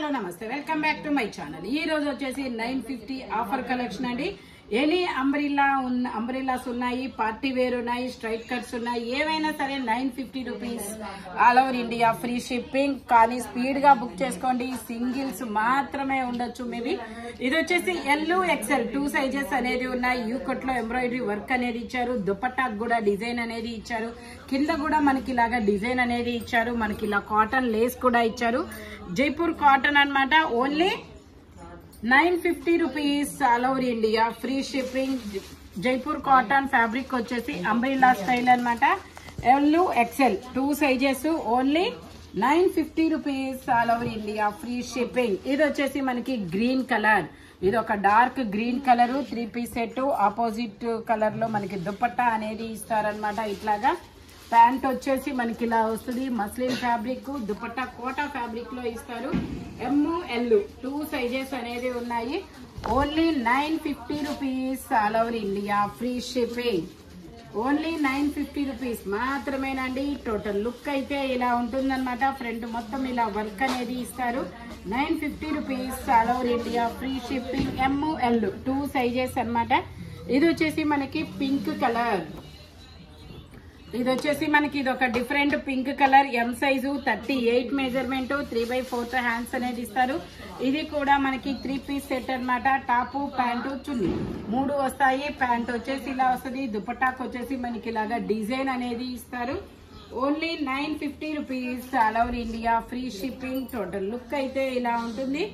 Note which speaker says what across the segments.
Speaker 1: Hello నమస్తే welcome back to my channel. ఈ రోజు వచ్చేసి 950 ఆఫర్ కలెక్షన్ అండి. ఎనీ అంబ్రిల్లాస్ ఉన్నాయి, పార్టీ వేర్ ఉన్నాయి, స్ట్రైట్ కట్స్ ఉన్నాయి, ఏవైనా సరే 950 rupees all over India, free shipping. కానీ స్పీడ్ గా బుక్ చేసుకోండి, సింగిల్స్ మాత్రమే ఉండొచ్చు మేబీ. ఇది వచ్చేసి ఎల్ ఎక్సెల్ 2 సైజెస్ అనేది ఉన్నాయి. యూకట్ లో ఎంబ్రాయిడరీ వర్క్ అనేది ఇచ్చారు, దుపట్టాకు కూడా డిజైన్ అనేది ఇచ్చారు, కింద కూడా మనకి ఇలాగా డిజైన్ అనేది ఇచ్చారు, మనకి ఇలా కాటన్ లేస్ కూడా ఇచ్చారు. జైపూర్ కాటన్ అన్నమాట. Only 950 rupees all over India, free shipping. Jaipur cotton fabric వచ్చేసి అంబ్రిల్లా స్టైల్ అన్నమాట. L XL 2 sizes, only 950 rupees all over India, free shipping. ఇది వచ్చేసి మనకి గ్రీన్ కలర్, ఇది ఒక dark green colour 3 piece set. Opposite colour లో మనకి దుపట్టా అనేది ఇస్తారనమాట. ఇట్లాగా ప్యాంట్ వచ్చేసి మనకి ఇలా వస్తుంది, muslin fabric, dupatta Kota fabric లో ఇస్తారు. ML 2 సైజెస్ అనేది ఉన్నాయి. Only 950 rupees all over India, free shipping. Only 950 rupees మాత్రమేనండి. టోటల్ లుక్ అయితే ఇలా ఉంటుందన్నమాట. ఫ్రంట్ మొత్తం ఇలా వర్క్ అనేది ఇస్తారు. 950 rupees all over India, free shipping. ML 2 sizes అన్నమాట. ఇది వచ్చేసి మనకి పింక్ కలర్. ఇది వచ్చేసి మనకి ఇది ఒక డిఫరెంట్ పింక్ కలర్. ఎం సైజు 38 మెజర్మెంట్, 3/4 హ్యాండ్స్ అనేది ఇస్తారు. ఇది కూడా మనకి 3 పీస్ సెట్ అన్నమాట. టాపు, ప్యాంటు, చున్నీ 3 వస్తాయి. ప్యాంట్ వచ్చేసి ఇలా వస్తుంది, దుపట్టాకు వచ్చేసి మనకి ఇలాగా డిజైన్ అనేది ఇస్తారు. Only 950 rupees all over India, free shipping. Total look అయితే ఇలా ఉంటుంది.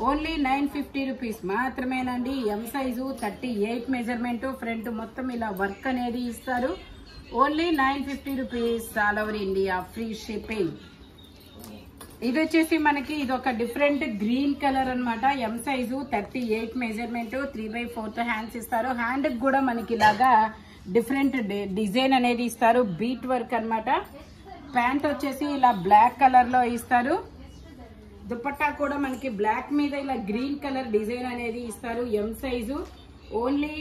Speaker 1: ఓన్లీ 950 రూపీస్ మాత్రమేనండి. ఎం సైజు 38 మెజర్మెంట్, ఫ్రంట్ మొత్తం ఇలా వర్క్ అనేది ఇస్తారు. Only 950 rupees all over India, free shipping. ఇది వచ్చేసి మనకి ఇది ఒక డిఫరెంట్ గ్రీన్ కలర్ అన్నమాట. ఎం సైజు 38 మెజర్మెంట్, 3/4 హ్యాండ్స్ ఇస్తారు. హ్యాండ్ కూడా మనకి ఇలాగా డిఫరెంట్ డిజైన్ అనేది ఇస్తారు, బీట్ వర్క్ అన్నమాట. ప్యాంట్ వచ్చేసి ఇలా బ్లాక్ కలర్ లో ఇస్తారు. దుపట్టా కూడా మనకి బ్లాక్ మీద ఇలా గ్రీన్ కలర్ డిజైన్ అనేది ఇస్తారు. M size. Only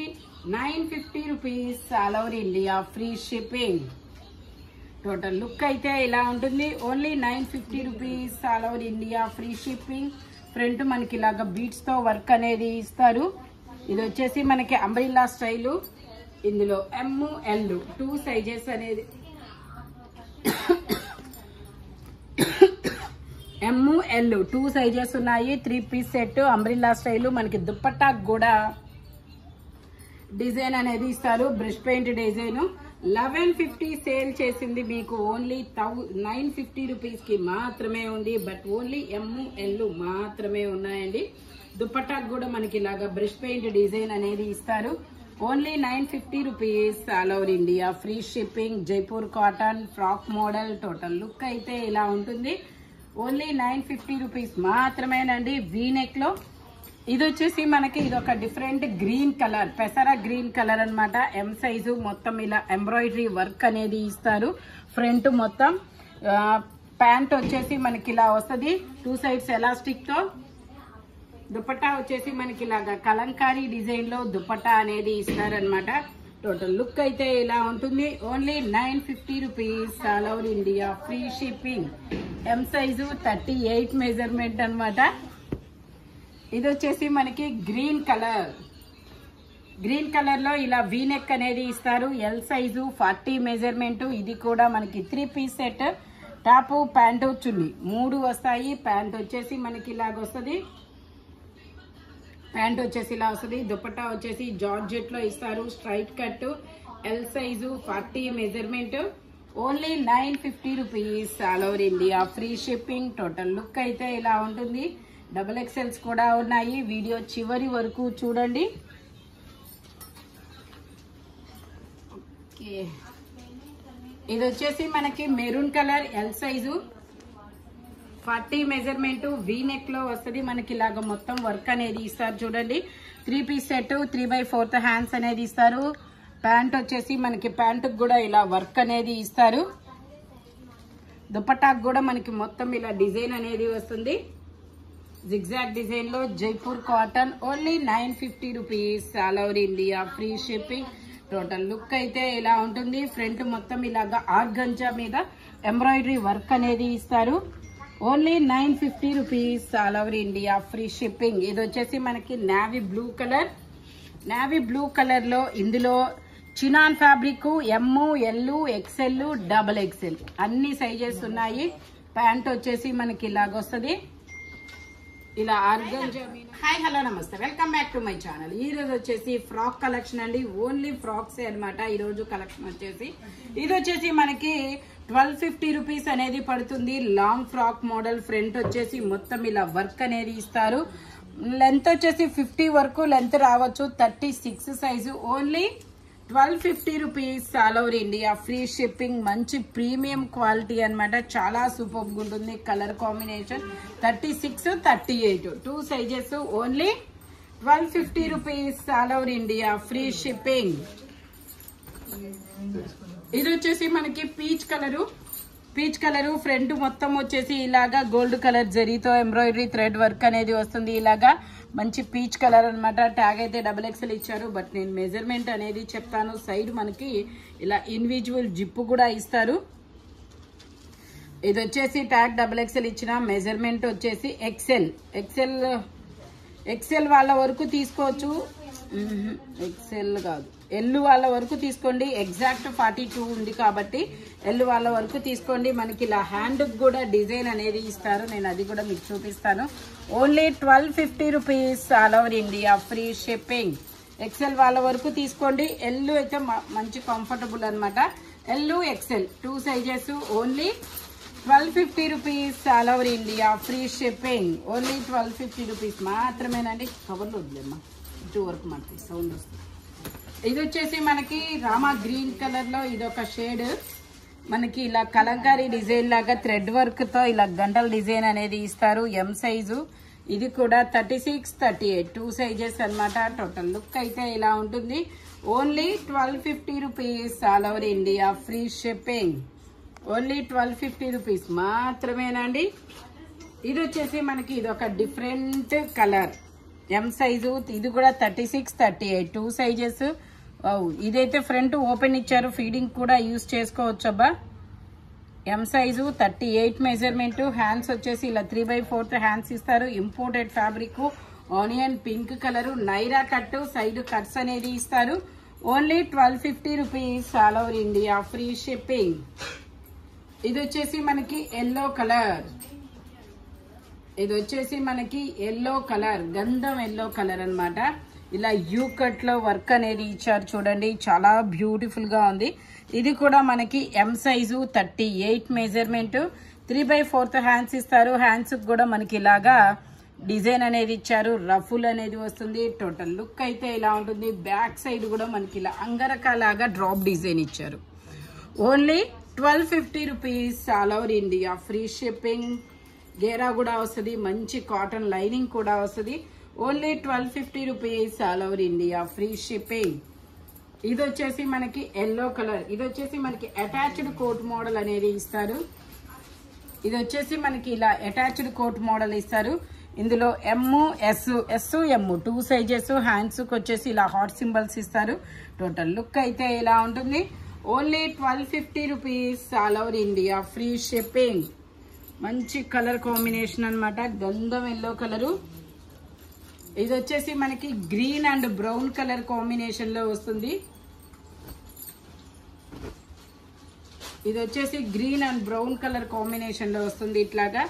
Speaker 1: 950 rupees all over India, free shipping. Total look అయితే ఇలా ఉంటుంది. Only 950 rupees all over India, free shipping. Front మనకి ఇలాగా బీట్స్ తో వర్క్ అనేది ఇస్తారు. ఇది వచ్చేసి మనకి అంబ్రిల్లా స్టైలు. ఇందులో ML 2 సైజెస్ అనేది ML 2 సైజెస్ ఉన్నాయి. 3 పీస్ సెట్ అంబ్రిల్లా స్టైలు. మనకి దుపట్టాకు కూడా డిజైన్ అనేది ఇస్తారు, బ్రష్ పెయింట్ డిజైన్. 1150 సేల్ చేసింది మీకు ఓన్లీ 950 రూపీస్ కి మాత్రమే ఉంది. బట్ ఓన్లీ ML మాత్రమే ఉన్నాయండి. దుపట్టాకు కూడా మనకి ఇలాగా బ్రష్ పెయింట్ డిజైన్ అనేది ఇస్తారు. Only 950 rupees all over India, free shipping. Jaipur cotton frock model. Total look అయితే ఇలా ఉంటుంది. ఓన్లీ 950 రూపీస్ మాత్రమేనండి. వీనెక్ లో ఇది వచ్చేసి మనకి ఇది ఒక డిఫరెంట్ గ్రీన్ కలర్, పెసరా గ్రీన్ కలర్ అన్నమాట. M size. మొత్తం ఇలా ఎంబ్రాయిడరీ వర్క్ అనేది ఇస్తారు. ఫ్రంట్ మొత్తం ప్యాంట్ వచ్చేసి మనకి ఇలా వస్తుంది, 2 సైడ్స్ ఎలాస్టిక్ తో. దుపట్టా వచ్చేసి మనకి ఇలాగా కలంకారీ డిజైన్ లో దుపట్టా అనేది ఇస్తారనమాట. టోటల్ లుక్ అయితే ఇలా ఉంటుంది. Only 950 rupees all over India, free shipping. ఎం సైజు 38 మెజర్మెంట్ అన్నమాట. ఇది వచ్చేసి మనకి గ్రీన్ కలర్. గ్రీన్ కలర్ లో ఇలా వీనెక్ అనేది ఇస్తారు. L size 40 measurement. ఇది కూడా మనకి 3 పీస్ సెట్. టాపు, ప్యాంటు, చున్నీ 3 వస్తాయి. ప్యాంట్ వచ్చేసి మనకి ఇలాగ వస్తుంది. ప్యాంట్ వచ్చేసి ఇలా వస్తుంది. దుపట్టా వచ్చేసి జార్జెట్ లో ఇస్తారు, straight cut. L size 40 measurement. Only 950 rupees all over India, free shipping. Total look అయితే ఇలా ఉంటుంది. డబుల్ ఎక్సెల్స్ కూడా ఉన్నాయి. వీడియో చివరి వరకు చూడండి. ఇది వచ్చేసి మనకి maroon colour. L size 40 measurement. V-neck లో వస్తుంది. మనకి ఇలాగ మొత్తం వర్క్ అనేది ఇస్తారు చూడండి. 3 పీస్ సెట్, 3/4 హ్యాండ్స్ అనేది ఇస్తారు. ప్యాంట్ వచ్చేసి మనకి ప్యాంట్ కూడా ఇలా వర్క్ అనేది ఇస్తారు. దుపట్టాకు కూడా మనకి మొత్తం ఇలా డిజైన్ అనేది వస్తుంది, జిగ్జాగ్ డిజైన్ లో. Jaipur cotton. Only 950 rupees all over India, free shipping. Total look అయితే ఇలా ఉంటుంది. ఫ్రంట్ మొత్తం ఇలాగా ఆర్గంజా మీద ఎంబ్రాయిడరీ వర్క్ అనేది ఇస్తారు. Only 950 rupees all over India, free shipping. ఇది వచ్చేసి మనకి నావీ బ్లూ కలర్ లో ఇందులో చినాన్ ఫ్యాబ్రిక్ ఎమ్, ఎల్, ఎక్స్ఎల్, డబుల్ ఎక్స్ఎల్ అన్ని సైజెస్ ఉన్నాయి. ప్యాంట్ వచ్చేసి మనకి ఇలాగొస్తుంది, ఇలా ఆర్గంజా. హాయ్ హలో నమస్తే, welcome back to my channel. ఈ రోజు వచ్చేసి ఫ్రాక్ కలెక్షన్ అండి, ఓన్లీ ఫ్రాక్స్ అనమాట. ఈ రోజు కలెక్షన్ వచ్చేసి ఇది వచ్చేసి మనకి 1250 రూపీస్ అనేది పడుతుంది. లాంగ్ ఫ్రాక్ మోడల్, ఫ్రంట్ వచ్చేసి మొత్తం ఇలా వర్క్ అనేది ఇస్తారు. లెంత్ వచ్చేసి 50 వరకు లెంత్ రావచ్చు, 36 size. Only 1250 rupees all over India, free shipping. మంచి ప్రీమియం క్వాలిటీ అనమాట, చాలా సూపర్ గా ఉంటుంది. Colour combination 36, 38 2 sizes. Only 1250 rupees all over India, free shipping. ఇది వచ్చేసి మనకి పీచ్ కలరు ఫ్రంట్ మొత్తం వచ్చేసి ఇలాగా గోల్డ్ కలర్ జరీతో ఎంబ్రాయిడరీ థ్రెడ్ వర్క్ అనేది వస్తుంది. ఇలాగా మంచి పీచ్ కలర్ అనమాట. ట్యాగ్ అయితే డబుల్ ఎక్స్ఎల్ ఇచ్చారు, బట్ నేను మెజర్మెంట్ అనేది చెప్తాను. సైడ్ మనకి ఇలా ఇండివిజువల్ జిప్ కూడా ఇస్తారు. ఇది వచ్చేసి ట్యాగ్ డబుల్ ఎక్స్ఎల్ ఇచ్చిన మెజర్మెంట్ వచ్చేసి ఎక్స్ఎల్ వాళ్ళ వరకు తీసుకోవచ్చు. ఎక్స్ఎల్ కాదు, ఎల్ వాళ్ళ వరకు తీసుకోండి. ఎగ్జాక్ట్ 42 ఉంది కాబట్టి ఎల్ వాళ్ళ వరకు తీసుకోండి. మనకి ఇలా హ్యాండ్ కూడా డిజైన్ అనేది ఇస్తారు, నేను అది కూడా మీకు చూపిస్తాను. Only 1250 rupees all over India, free shipping. XL వాళ్ళ వరకు తీసుకోండి. ఎల్ అయితే మంచి కంఫర్టబుల్ అనమాట. L, XL 2 sizes. Only 1250 rupees all over India, free shipping. Only 1250 rupees మాత్రమేనండి. కవర్లు వదిలేమ్మా, ఇటు వరకు మనకి సౌండ్ వస్తుంది. ఇది వచ్చేసి మనకి రామా గ్రీన్ కలర్ లో ఇదొక షేడ్. మనకి ఇలా కలంకారీ డిజైన్ లాగా థ్రెడ్ వర్క్ తో ఇలా గంటల డిజైన్ అనేది ఇస్తారు. M size. ఇది కూడా 36, 38 2 సైజెస్ అనమాట. టోటల్ లుక్ అయితే ఇలా ఉంటుంది. Only 1250 rupees all over India, free shipping. Only 1250 rupees మాత్రమేనండి. ఇది వచ్చేసి మనకి ఇదొక డిఫరెంట్ కలర్, ఎం సైజు. ఇది కూడా 36, 38 2 సైజెస్. ఇదైతే ఫ్రంట్ ఓపెన్ ఇచ్చారు, ఫీడింగ్ కూడా యూజ్ చేసుకోవచ్చు అబ్బా. ఎం సైజు, 38 మెజర్మెంట్. హ్యాండ్స్ వచ్చేసి ఇలా 3/4 హ్యాండ్స్ ఇస్తారు. Imported fabric, onion pink colour, Naira cut, side cuts అనేది ఇస్తారు. Only 1250 rupees all over India, free shipping. ఇది వచ్చేసి మనకి ఎల్లో కలర్. ఇది వచ్చేసి మనకి ఎల్లో కలర్, గంధం ఎల్లో కలర్ అనమాట. ఇలా యూ కట్ లో వర్క్ అనేది ఇచ్చారు చూడండి, చాలా బ్యూటిఫుల్ గా ఉంది. ఇది కూడా మనకి ఎం సైజు, 38 మెజర్మెంట్. 3/4 హ్యాండ్స్ ఇస్తారు. హ్యాండ్స్ కూడా మనకి ఇలాగా డిజైన్ అనేది ఇచ్చారు. రఫుల్ అనేది వస్తుంది. టోటల్ లుక్ అయితే ఇలా ఉంటుంది. బ్యాక్ సైడ్ కూడా మనకి ఇలా అంగరకాలాగా డ్రాప్ డిజైన్ ఇచ్చారు. Only 1250 rupees all over India, free shipping. గేరా కూడా వస్తుంది, మంచి కాటన్ లైనింగ్ కూడా వస్తుంది. Only 1250 rupees all over India, free shipping. ఇది వచ్చేసి మనకి ఎల్లో కలర్. ఇది వచ్చేసి మనకి అటాచ్డ్ కోట్ మోడల్ అనేది ఇస్తారు. ఇది వచ్చేసి మనకి ఇలా అటాచ్డ్ కోట్ మోడల్ ఇస్తారు. ఇందులో ఎమ్, ఎస్, ఎమ్ 2 సైజెస్. హ్యాండ్స్ వచ్చేసి ఇలా హార్ట్ సింబల్స్ ఇస్తారు. టోటల్ లుక్ అయితే ఇలా ఉంటుంది. Only 1250 rupees all over India, free shipping. మంచి కలర్ కాంబినేషన్ అనమాట, గంధం ఎల్లో కలరు. ఇది వచ్చేసి మనకి green and brown colour combination లో వస్తుంది. ఇది వచ్చేసి green and brown colour combination లో వస్తుంది ఇట్లాగా.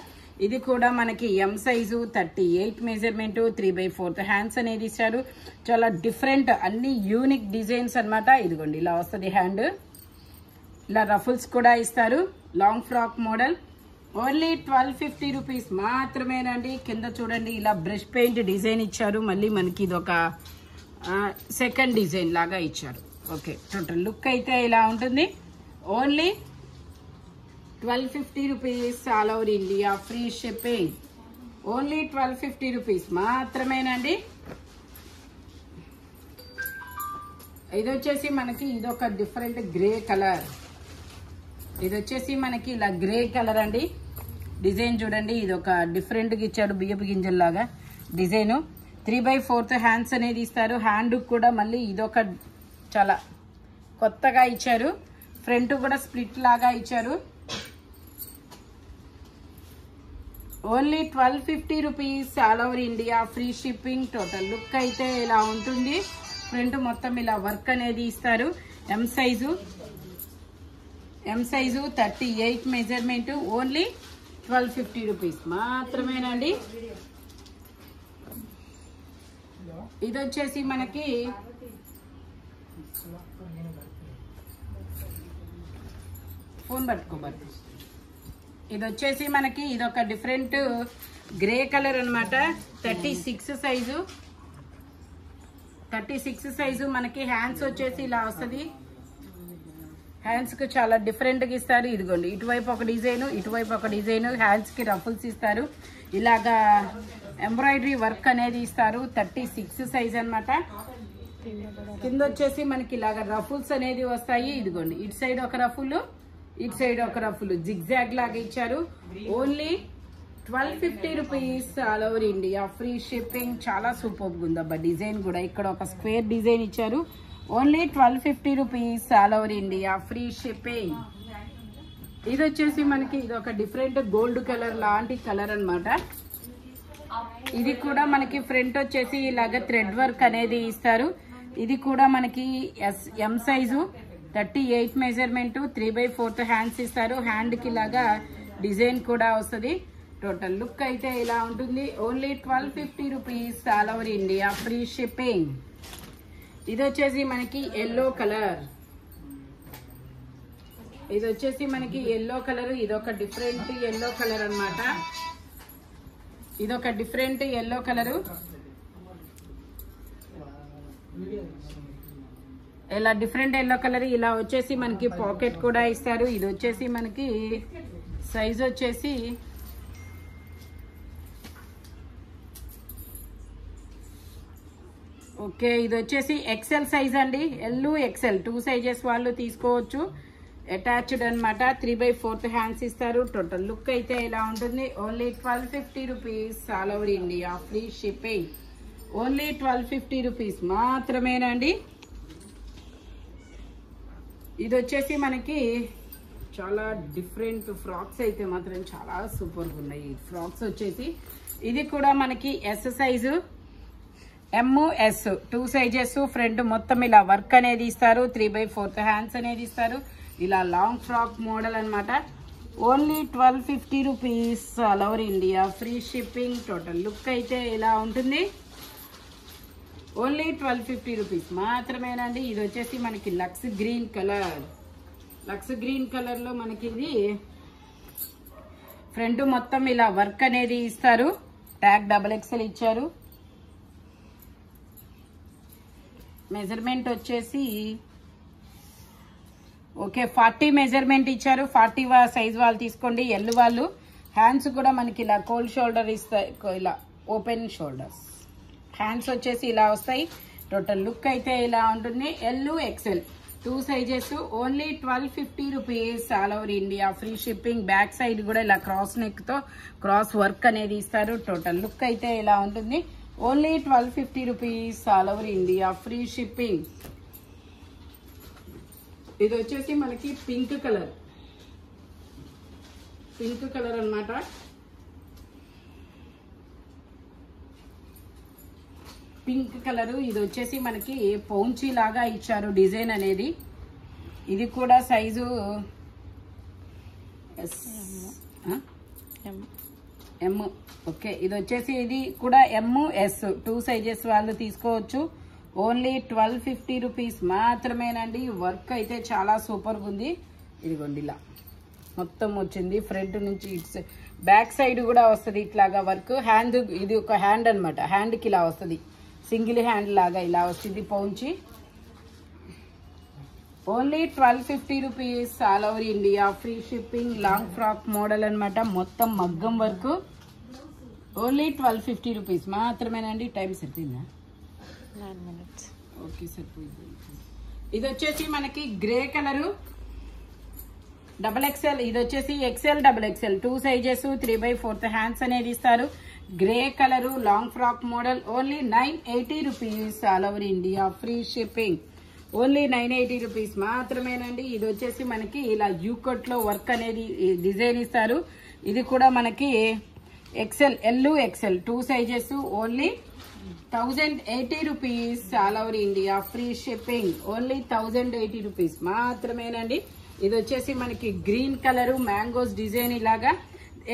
Speaker 1: ఇది కూడా మనకి ఎం సైజు, 38 మెజర్మెంట్. 3/4 హ్యాండ్స్ అనేది ఇచ్చారు. చాలా డిఫరెంట్, అన్ని యూనిక్ డిజైన్స్ అనమాట. ఇదిగోండి ఇలా వస్తుంది హ్యాండ్. ఇలా రఫుల్స్ కూడా ఇస్తారు. Long frock model. Only 1250 rupees మాత్రమేనండి. కింద చూడండి ఇలా బ్రష్ పెయింట్ డిజైన్ ఇచ్చారు. మళ్ళీ మనకి ఇది ఒక సెకండ్ డిజైన్ లాగా ఇచ్చారు. ఓకే, టోటల్ లుక్ అయితే ఇలా ఉంటుంది. Only 1250 rupees all over India, free shipping. Only 1250 rupees మాత్రమేనండి. ఇది వచ్చేసి మనకి ఇదొక డిఫరెంట్ గ్రే కలర్. ఇది వచ్చేసి మనకి ఇలా గ్రే కలర్ అండి. డిజైన్ చూడండి, ఇది ఒక డిఫరెంట్ గా ఇచ్చారు, బియ్యపు గింజల్లాగా డిజైన్. 3/4 హ్యాండ్స్ అనేది ఇస్తారు. హ్యాండ్ కూడా మళ్ళీ ఇదొక చాలా కొత్తగా ఇచ్చారు. ఫ్రంట్ కూడా స్ప్లిట్ లాగా ఇచ్చారు. Only 1250 rupees all over India, free shipping. Total look అయితే ఇలా ఉంటుంది. ఫ్రంట్ మొత్తం ఇలా వర్క్ అనేది ఇస్తారు. M size 38 measurement. Only 1250 rupees మాత్రమేనండి. ఇది వచ్చేసి మనకి ఫోన్ పట్టుకోబట్టు. ఇది వచ్చేసి మనకి ఇదొక డిఫరెంట్ గ్రే కలర్ అన్నమాట. 36 సైజు మనకి. హ్యాండ్స్ వచ్చేసి ఇలా వస్తుంది. హ్యాండ్స్ కు చాలా డిఫరెంట్ గా ఇస్తారు. ఇదిగోండి, ఇటువైపు ఒక డిజైన్, ఇటువైపు ఒక డిజైన్. హ్యాండ్స్ కి రఫుల్స్ ఇస్తారు. ఇలాగా ఎంబ్రాయిడరీ వర్క్ అనేది ఇస్తారు. 36 సైజ్ అన్నమాట. కింద వచ్చేసి మనకి ఇలాగా రఫుల్స్ అనేది వస్తాయి. ఇదిగోండి, ఇటు సైడ్ ఒక రఫుల్, ఇటు సైడ్ ఒక రఫుల్ జిగ్జాగ్ లాగా ఇచ్చారు. Only 1250 rupees all over India, free shipping. చాలా సూపర్ ఉందబ్బా డిజైన్ కూడా. ఇక్కడ ఒక స్క్వేర్ డిజైన్ ఇచ్చారు. Only 1250 rupees all over India, free shipping. ఇది వచ్చేసి మనకి ఇది ఒక డిఫరెంట్ గోల్డ్ కలర్ లాంటి కలర్ అన్నమాట. ఇది కూడా మనకి ఫ్రంట్ వచ్చేసి ఇలాగ థ్రెడ్ వర్క్ అనేది ఇస్తారు. ఇది కూడా మనకి ఎం సైజు 38 మెజర్మెంట్. 3/4 హ్యాండ్స్ ఇస్తారు. హ్యాండ్ కి ఇలాగా డిజైన్ కూడా వస్తుంది. టోటల్ లుక్ అయితే ఇలా ఉంటుంది. Only 1250 rupees all over India, free shipping. ఇది వచ్చేసి మనకి ఎల్లో కలర్. ఇది వచ్చేసి మనకి ఎల్లో కలర్. ఇదొక డిఫరెంట్ ఎల్లో కలర్ అన్నమాట. ఇదొక డిఫరెంట్ ఎల్లో కలరు. ఇలా డిఫరెంట్ ఎల్లో కలర్. ఇలా వచ్చేసి మనకి పాకెట్ కూడా ఇస్తారు. ఇది వచ్చేసి మనకి సైజ్ వచ్చేసి ఓకే, ఇది వచ్చేసి ఎక్సెల్ సైజ్ అండి. ఎల్ ఎక్సెల్ 2 సైజెస్ వాళ్ళు తీసుకోవచ్చు. అటాచ్డ్ అన్నమాట. 3/4 హ్యాండ్స్ ఇస్తారు. టోటల్ లుక్ అయితే ఇలా ఉంటుంది. Only 1250 rupees all over India, free shipping. Only 1250 rupees మాత్రమేనండి. ఇది వచ్చేసి మనకి చాలా డిఫరెంట్ ఫ్రాక్స్ అయితే మాత్రం చాలా సూపర్గా ఉన్నాయి. ఫ్రాక్స్ వచ్చేసి ఇది కూడా మనకి yes size, MS 2 sizes. Front మొత్తం ఇలా వర్క్ అనేది ఇస్తారు. 3/4 హ్యాండ్స్ అనేది ఇస్తారు. ఇలా లాంగ్ ఫ్రాక్ మోడల్ అన్నమాట. Only 1250 rupees all over India, free shipping. Total look అయితే ఇలా ఉంటుంది. ఓన్లీ 1250 రూపీస్ మాత్రమేనండి. ఇది వచ్చేసి మనకి lux green colour. Lux green colour లో మనకి ఇది ఫ్రంట్ మొత్తం ఇలా వర్క్ అనేది ఇస్తారు. ట్యాగ్ XXL ఇచ్చారు. మెజర్మెంట్ వచ్చేసి ఓకే 40 మెజర్మెంట్ ఇచ్చారు. 40 సైజ్ వాళ్ళు తీసుకోండి. ఎల్ వాళ్ళు. హ్యాండ్స్ కూడా మనకి ఇలా కోల్డ్ షోల్డర్ ఇస్తాయి. ఇలా ఓపెన్ షోల్డర్స్. హ్యాండ్స్ వచ్చేసి ఇలా వస్తాయి. టోటల్ లుక్ అయితే ఇలా ఉంటుంది. L XL 2 sizes. Only 1250 rupees all over India, free shipping. Back side కూడా ఇలా క్రాస్ నెక్ తో క్రాస్ వర్క్ అనేది ఇస్తారు. టోటల్ లుక్ అయితే ఇలా ఉంటుంది. Only 1250 rupees all over India, free shipping. ఇది వచ్చేసి మనకి పింక్ కలర్. పింక్ కలర్ అన్నమాట. Pink colour. ఇది వచ్చేసి మనకి పౌంచీ లాగా ఇచ్చారు డిజైన్ అనేది. ఇది కూడా సైజు ఎం. ఓకే, ఇది వచ్చేసి ఇది కూడా ఎంఎస్ 2 సైజెస్ వాళ్ళు తీసుకోవచ్చు. ఓన్లీ 1250 రూపీస్ మాత్రమేనండి. వర్క్ అయితే చాలా సూపర్గా ఉంది. ఇదిగోండి ఇలా మొత్తం వచ్చింది. ఫ్రంట్ నుంచి ఇట్స్ బ్యాక్ సైడ్ కూడా వస్తుంది ఇట్లాగా వర్క్. హ్యాండ్ ఇది ఒక హ్యాండ్ అనమాట. హ్యాండ్కి ఇలా వస్తుంది. సింగిల్ హ్యాండ్ లాగా ఇలా వస్తుంది పౌంచి. Only 1250 rupees all over India, free shipping. Long frock model అనమాట. మొత్తం మగ్గం వర్క్. ఓన్లీ 1250 రూపీస్ మాత్రమేనండి. టైం సరిపోయిందా? 9 minutes. ఓకే, సరిపోయింది. ఇది వచ్చేసి మనకి గ్రే కలరు XXL. ఇది వచ్చేసి XL XXL 2 సైజెస్. 3/4 హ్యాండ్స్ అనేది ఇస్తారు. Grey colour long frock model. Only 980 rupees all over India, free shipping. Only 980 rupees మాత్రమేనండి. ఇది వచ్చేసి మనకి ఇలా యూకట్ లో వర్క్ అనేది డిజైన్ ఇస్తారు. ఇది కూడా మనకి XL L XL 2 sizes only 1080 rupees all over India free shipping only 1080 rupees మాత్రమేనండి. ఇది వచ్చేసి మనకి గ్రీన్ కలర్ మ్యాంగోస్ డిజైన్ ఇలాగా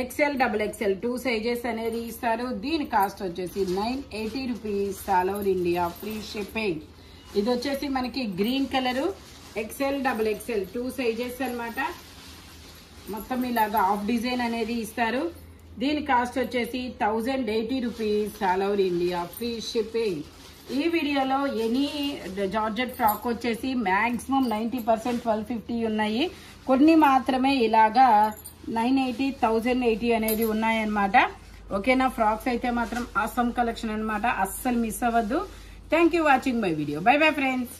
Speaker 1: ఎక్సెల్ డబుల్ ఎక్సెల్ 2 సైజెస్ అనేది ఇస్తారు. దీని కాస్ట్ వచ్చేసి 980 rupees all over India free shipping. ఇది వచ్చేసి మనకి green colour XL double XL 2 sizes అన్నమాట. మొత్తం ఇలాగా ఆఫ్ డిజైన్ అనేది ఇస్తారు. దీని కాస్ట్ వచ్చేసి 1080 rupees all over India free shipping. ఈ వీడియోలో ఎనీ జార్జెట్ ఫ్రాక్ వచ్చేసి మాక్సిమం 90% 1250 ఉన్నాయి. కొన్ని మాత్రమే ఇలాగా 980 1080 అనేది ఉన్నాయన్నమాట. ఓకేనా, ఫ్రాక్స్ అయితే మాత్రం ఆసమ్ కలెక్షన్ అన్నమాట, అస్సలు మిస్ అవ్వద్దు. Thank you watching my video. By bye friends.